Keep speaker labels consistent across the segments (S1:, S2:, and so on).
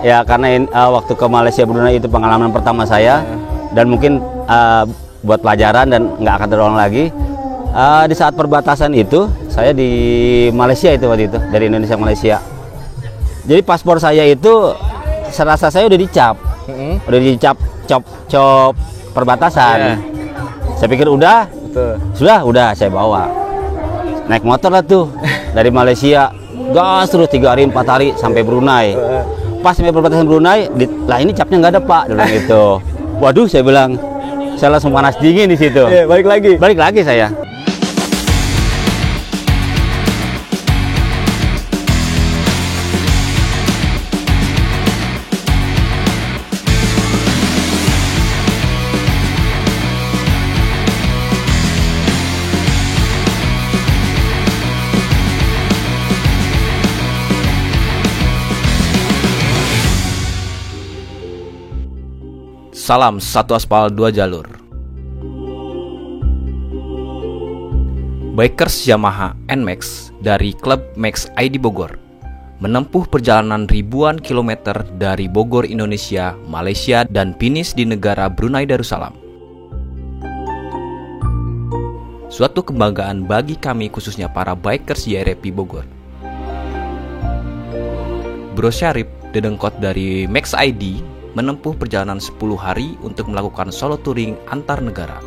S1: Ya karena waktu ke Malaysia Brunei itu pengalaman pertama saya dan mungkin buat pelajaran dan nggak akan terulang lagi. Di saat perbatasan itu saya di Malaysia itu waktu itu dari Indonesia ke Malaysia. Jadi paspor saya itu serasa saya udah dicap, udah dicap cop perbatasan. Saya pikir udah, udah saya bawa. Naik motor lah tuh dari Malaysia, gas terus 3 hari 4 hari sampai Brunei. Pas sampai perbatasan Brunei, lah ini capnya nggak ada Pak, dia bilang gitu. Waduh, saya bilang, saya langsung panas dingin di situ. Balik lagi saya.
S2: Salam satu aspal dua jalur. Bikers Yamaha NMAX dari klub Max ID Bogor menempuh perjalanan ribuan kilometer dari Bogor, Indonesia, Malaysia, dan finish di negara Brunei Darussalam. Suatu kebanggaan bagi kami khususnya para bikers YRP Bogor. Bro Syarif, dedengkot dari Max ID, menempuh perjalanan 10 hari untuk melakukan solo touring antar negara.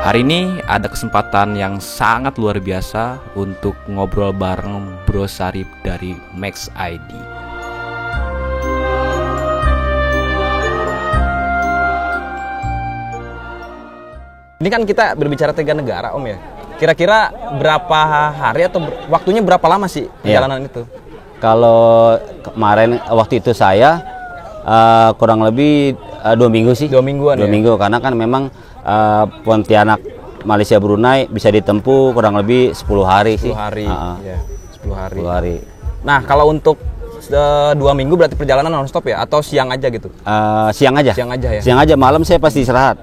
S2: Hari ini ada kesempatan yang sangat luar biasa untuk ngobrol bareng Bro Syarif dari Max ID.
S3: Ini kan kita berbicara 3 negara Om ya. Kira-kira berapa hari atau waktunya berapa lama sih perjalanan itu?
S1: Kalau kemarin waktu itu saya kurang lebih 2 minggu sih.
S3: 2 mingguan.
S1: 2 minggu karena kan memang Pontianak Malaysia Brunei bisa ditempuh kurang lebih 10 hari sih.
S3: 10 hari. Ya, 10 hari.
S1: 10 hari.
S3: Nah, kalau untuk 2 minggu berarti perjalanan non-stop ya atau siang aja gitu?
S1: Siang aja.
S3: Siang aja ya.
S1: Siang aja, malam saya pasti istirahat.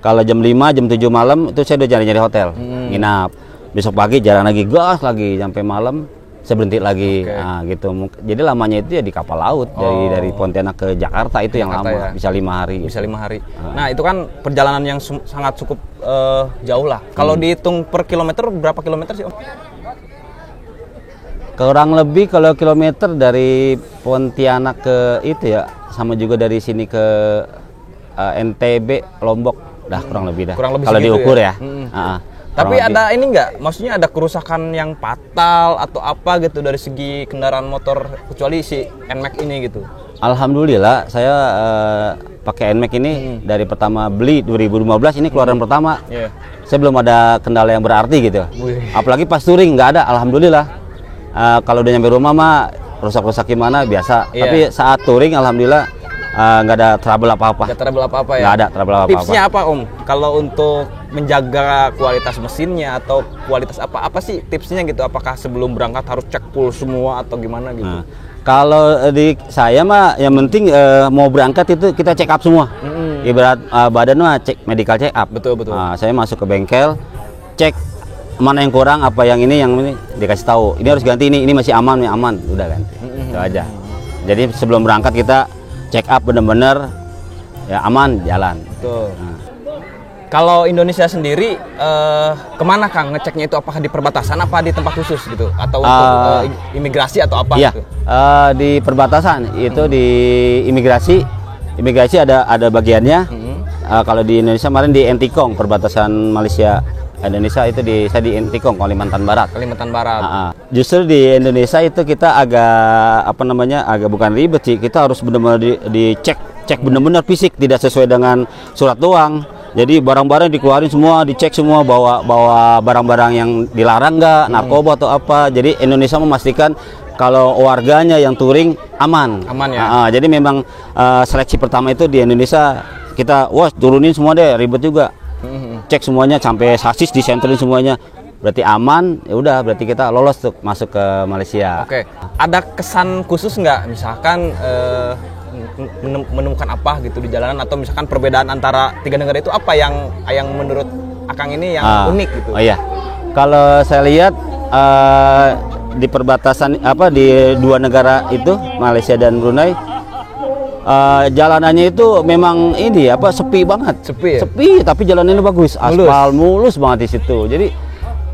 S1: Kalau jam 5, jam 7 malam itu saya udah nyari hotel. Nginap. Besok pagi jalan lagi, gas lagi sampai malam. Saya berhenti lagi, nah, gitu. Jadi lamanya itu ya di kapal laut dari Pontianak ke Jakarta itu yang lama, ya? Bisa 5 hari.
S3: Bisa 5 hari. Nah itu kan perjalanan yang sangat cukup jauh lah. Kalau dihitung per kilometer berapa kilometer sih Om?
S1: Kurang lebih kalau kilometer dari Pontianak ke itu ya, sama juga dari sini ke NTB, Lombok, dah kurang lebih dah. Kalau diukur ya.
S3: Tapi ada ini nggak? Maksudnya ada kerusakan yang fatal atau apa gitu dari segi kendaraan motor kecuali si NMAX ini gitu?
S1: Alhamdulillah saya pakai NMAX ini dari pertama beli 2015 ini keluaran pertama. Saya belum ada kendala yang berarti gitu. Apalagi pas touring nggak ada. Alhamdulillah. Kalau udah nyampe rumah mah rusak-rusak gimana biasa. Tapi saat touring alhamdulillah nggak ada trouble apa-apa.
S3: Nggak trouble apa-apa ya?
S1: Nggak ada trouble apa-apa.
S3: Tipsnya apa Om? Kalau untuk menjaga kualitas mesinnya atau kualitas apa sih tipsnya gitu? Apakah sebelum berangkat harus cek full semua atau gimana gitu?
S1: Nah, kalau di saya mah yang penting mau berangkat itu kita check up semua. Ibarat badan mah cek medical check up.
S3: Betul.
S1: Saya masuk ke bengkel, cek mana yang kurang, apa yang ini dikasih tahu. Ini harus ganti ini masih aman, udah ganti. Itu aja. Jadi sebelum berangkat kita check up benar-benar ya aman jalan.
S3: Betul. Kalau Indonesia sendiri kemana Kang ngeceknya itu? Apakah di perbatasan apa di tempat khusus gitu? Atau untuk imigrasi atau apa
S1: iya,
S3: gitu?
S1: Di perbatasan itu di imigrasi ada bagiannya. Kalau di Indonesia kemarin di Entikong, perbatasan Malaysia Indonesia itu saya di Entikong, Kalimantan Barat. Justru di Indonesia itu kita agak agak bukan ribet sih. Kita harus benar-benar cek benar-benar fisik, tidak sesuai dengan surat doang. Jadi barang-barang dikeluarin semua, dicek semua, bawa barang-barang yang dilarang nggak, narkoba atau apa. Jadi Indonesia memastikan kalau warganya yang touring aman ya. Jadi memang seleksi pertama itu di Indonesia kita turunin semua deh, ribet juga. Cek semuanya sampai sasis disenterin semuanya. Berarti aman, ya udah berarti kita lolos tuh masuk ke Malaysia.
S3: Oke. Ada kesan khusus nggak? Misalkan menemukan apa gitu di jalanan atau misalkan perbedaan antara 3 negara itu apa yang menurut Akang ini yang unik gitu?
S1: Oh iya. Kalau saya lihat di perbatasan di dua negara itu, Malaysia dan Brunei, jalanannya itu memang ini sepi banget.
S3: Sepi ya?
S1: Sepi, tapi jalanannya bagus, aspal mulus banget di situ. Jadi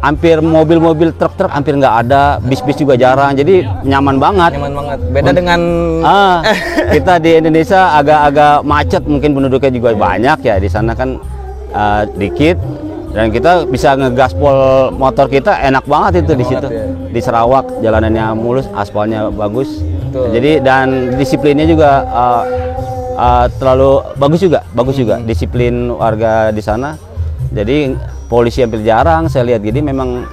S1: hampir mobil-mobil, truk-truk hampir nggak ada, bis-bis juga jarang. Jadi nyaman banget.
S3: Nyaman banget. Beda dengan
S1: kita di Indonesia agak-agak macet, mungkin penduduknya juga banyak ya. Di sana kan dikit, dan kita bisa ngegaspol motor kita enak banget itu di situ.
S3: Ya.
S1: Di Sarawak jalanannya mulus, aspalnya bagus.
S3: Betul.
S1: Jadi dan disiplinnya juga terlalu bagus juga disiplin warga di sana. Jadi polisi hampir jarang saya lihat. Jadi memang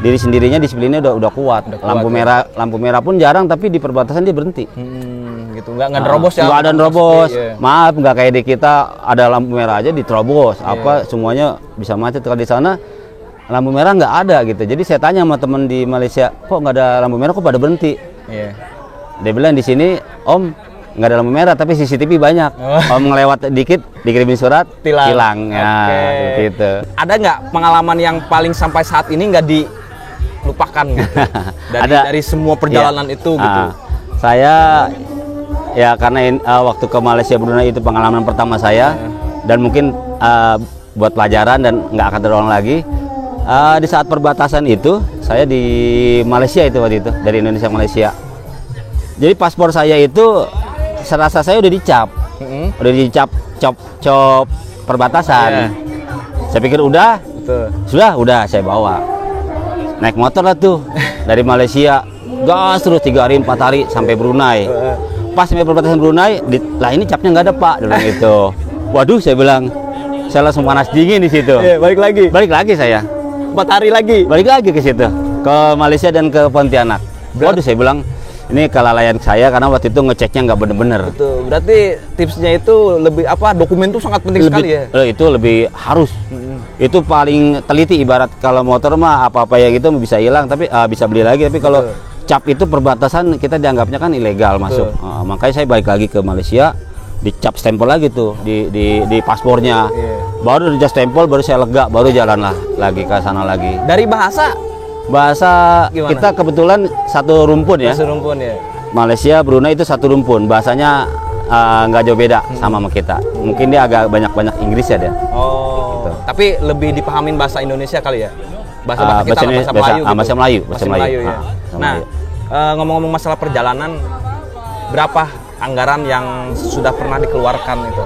S1: diri sendirinya disiplinnya udah kuat. Lampu merah pun jarang, tapi di perbatasan dia berhenti.
S3: Gitu nggak nerobos ya?
S1: Nggak ada nerobos.
S3: Iya.
S1: Maaf, nggak kayak di kita ada lampu merah aja diterobos. Semuanya bisa macet. Kalau di sana lampu merah nggak ada gitu. Jadi saya tanya sama teman di Malaysia, kok nggak ada lampu merah, kok pada berhenti?
S3: Iya.
S1: Dia bilang di sini Om nggak ada lampu merah, tapi CCTV banyak. Om ngelewat dikit dikirimin surat hilang. Ya, seperti itu.
S3: Ada nggak pengalaman yang paling sampai saat ini nggak dilupakan gitu? dari semua perjalanan itu gitu?
S1: Saya ya karena waktu ke Malaysia Brunei itu pengalaman pertama saya, dan mungkin buat pelajaran dan nggak akan terulang lagi. Di saat perbatasan itu saya di Malaysia itu waktu itu, dari Indonesia ke Malaysia. Jadi paspor saya itu serasa saya udah dicap, udah dicap cop perbatasan. Saya pikir udah, udah saya bawa. Naik motor lah tuh dari Malaysia, gas terus 3 hari 4 hari sampai Brunei. Pas sampai perbatasan Brunei, lah ini capnya nggak ada Pak, dia bilang gitu. Waduh, saya bilang, saya langsung panas dingin di situ. Balik lagi saya.
S3: 4 hari lagi.
S1: Balik lagi ke situ, ke Malaysia dan ke Pontianak. Waduh, saya bilang, ini kelalaian saya karena waktu itu ngeceknya nggak bener-bener.
S3: Betul. Berarti tipsnya itu lebih dokumen itu sangat penting sekali ya.
S1: Itu lebih harus. Itu paling teliti, ibarat kalau motor mah apa-apa yang itu bisa hilang, tapi bisa beli lagi. Tapi kalau cap itu perbatasan kita dianggapnya kan ilegal masuk. Makanya saya balik lagi ke Malaysia, dicap stempel lagi tuh di paspornya. Baru dicap stempel, baru saya lega, baru jalan lagi ke sana lagi.
S3: Dari bahasa gimana?
S1: Kita kebetulan satu rumpun ya.
S3: Satu rumpun ya.
S1: Malaysia, Brunei itu satu rumpun. Bahasanya nggak jauh beda sama kita. Mungkin dia agak banyak Inggris ya dia.
S3: Oh. Gitu. Tapi lebih dipahamin bahasa Indonesia kali ya. Bahasa kita bahasa Melayu.
S1: Bahasa Melayu.
S3: Ya. Nah, ngomong-ngomong masalah perjalanan, berapa anggaran yang sudah pernah dikeluarkan itu?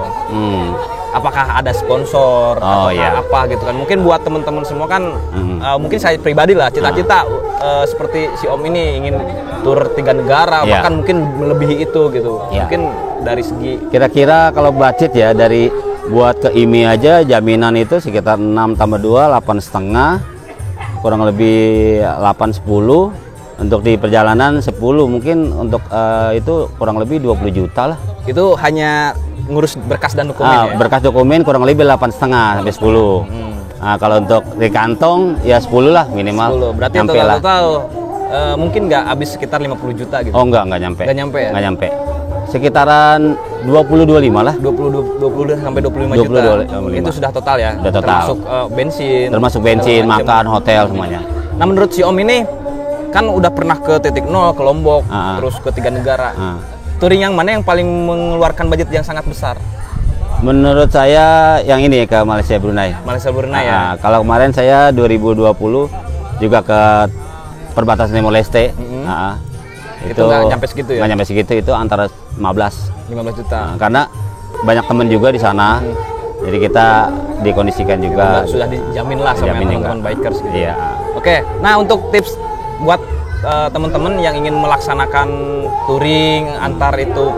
S3: Apakah ada sponsor atau apa gitu kan? Mungkin buat teman-teman semua kan, mungkin saya pribadi lah cita-cita seperti si Om ini ingin tur 3 negara, bahkan mungkin melebihi itu gitu. Mungkin dari segi
S1: kira-kira kalau budget ya, dari buat ke IMI aja jaminan itu sekitar 6 tambah 2 8,5, kurang lebih 8-10. Untuk di perjalanan 10, mungkin untuk itu kurang lebih 20 juta lah.
S3: Itu hanya ngurus berkas dan dokumen ya?
S1: Berkas dokumen kurang lebih 8,5 sampai 10. Nah, kalau untuk di kantong ya 10 lah minimal.
S3: 10. Berarti total mungkin nggak habis sekitar 50 juta gitu?
S1: Oh nggak nyampe.
S3: Nggak nyampe ya?
S1: Nggak nyampe. Sekitaran 20-25 lah.
S3: 20 sampai 25 juta.
S1: 25.
S3: Itu sudah total ya?
S1: Sudah total.
S3: Termasuk bensin.
S1: Termasuk bensin, makan, hotel semuanya.
S3: Nah, menurut si Om ini kan udah pernah ke titik nol, ke Lombok, terus ke 3 negara. Touring yang mana yang paling mengeluarkan budget yang sangat besar?
S1: Menurut saya yang ini ke Malaysia Brunei.
S3: Malaysia Brunei ya.
S1: Kalau kemarin saya 2020 juga ke perbatasan Timor Leste.
S3: Itu nggak nyampe segitu ya?
S1: Nggak nyampe segitu, itu antara 15
S3: juta.
S1: Karena banyak teman juga di sana. Jadi kita dikondisikan juga.
S3: Sudah dijamin lah sama teman-teman bikers gitu.
S1: Iya.
S3: Oke, nah untuk tips buat teman-teman yang ingin melaksanakan touring antar itu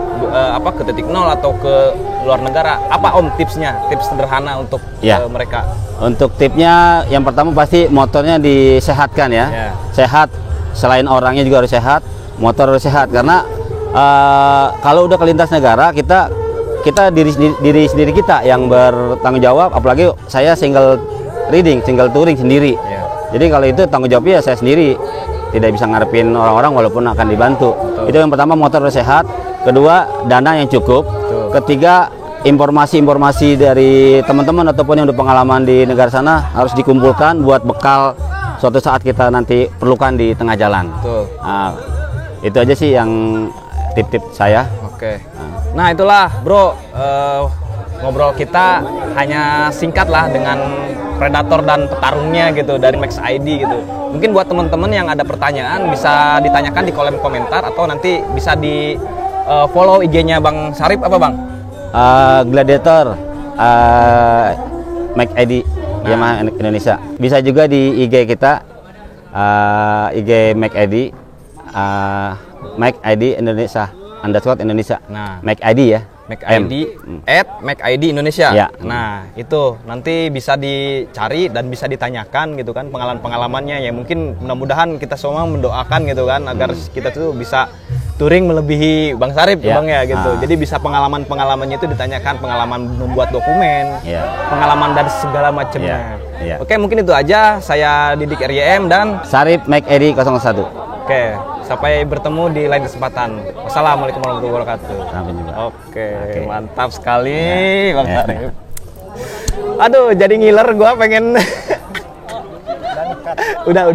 S3: ke titik nol atau ke luar negara, apa Om tipsnya, tips sederhana untuk mereka?
S1: Untuk tipsnya yang pertama pasti motornya disehatkan ya. Sehat, selain orangnya juga harus sehat, motor harus sehat, karena kalau udah ke lintas negara kita diri sendiri kita yang bertanggung jawab, apalagi saya single touring sendiri. Jadi kalau itu tanggung jawabnya saya sendiri, tidak bisa ngarepin orang-orang walaupun akan dibantu. Itu yang pertama, motor harus sehat. Kedua, dana yang cukup. Ketiga, informasi-informasi dari teman-teman ataupun yang udah pengalaman di negara sana harus dikumpulkan buat bekal suatu saat kita nanti perlukan di tengah jalan.
S3: Betul.
S1: Nah, itu aja sih yang tip-tip saya.
S3: Oke. Nah itulah bro, ngobrol kita hanya singkat lah dengan predator dan petarungnya gitu dari Max ID gitu. Mungkin buat teman-teman yang ada pertanyaan bisa ditanyakan di kolom komentar atau nanti bisa di follow IG-nya Bang Sarip apa Bang?
S1: Gladiator Max ID Yamaha Indonesia. Bisa juga di IG kita, IG Max ID, Max ID Indonesia _Indonesia.
S3: Nah,
S1: Max ID ya.
S3: Max ID @Max ID Indonesia.
S1: Ya.
S3: Nah, itu nanti bisa dicari dan bisa ditanyakan gitu kan pengalaman-pengalamannya ya. Mungkin mudah-mudahan kita semua mendoakan gitu kan agar kita tuh bisa touring melebihi Bang Sarip
S1: Ya.
S3: Bang ya gitu. Jadi bisa pengalaman-pengalamannya itu ditanyakan, pengalaman membuat dokumen,
S1: Ya.
S3: pengalaman dan segala macamnya.
S1: Ya. Ya.
S3: Oke, mungkin itu aja. Saya Didik RYM dan
S1: Sarip Max ID 01.
S3: oke, sampai bertemu di lain kesempatan. Wassalamualaikum warahmatullahi wabarakatuh.
S1: Sampai jumpa.
S3: Oke, mantap sekali Bang Sarip. Aduh, jadi ngiler gua pengen. Udah.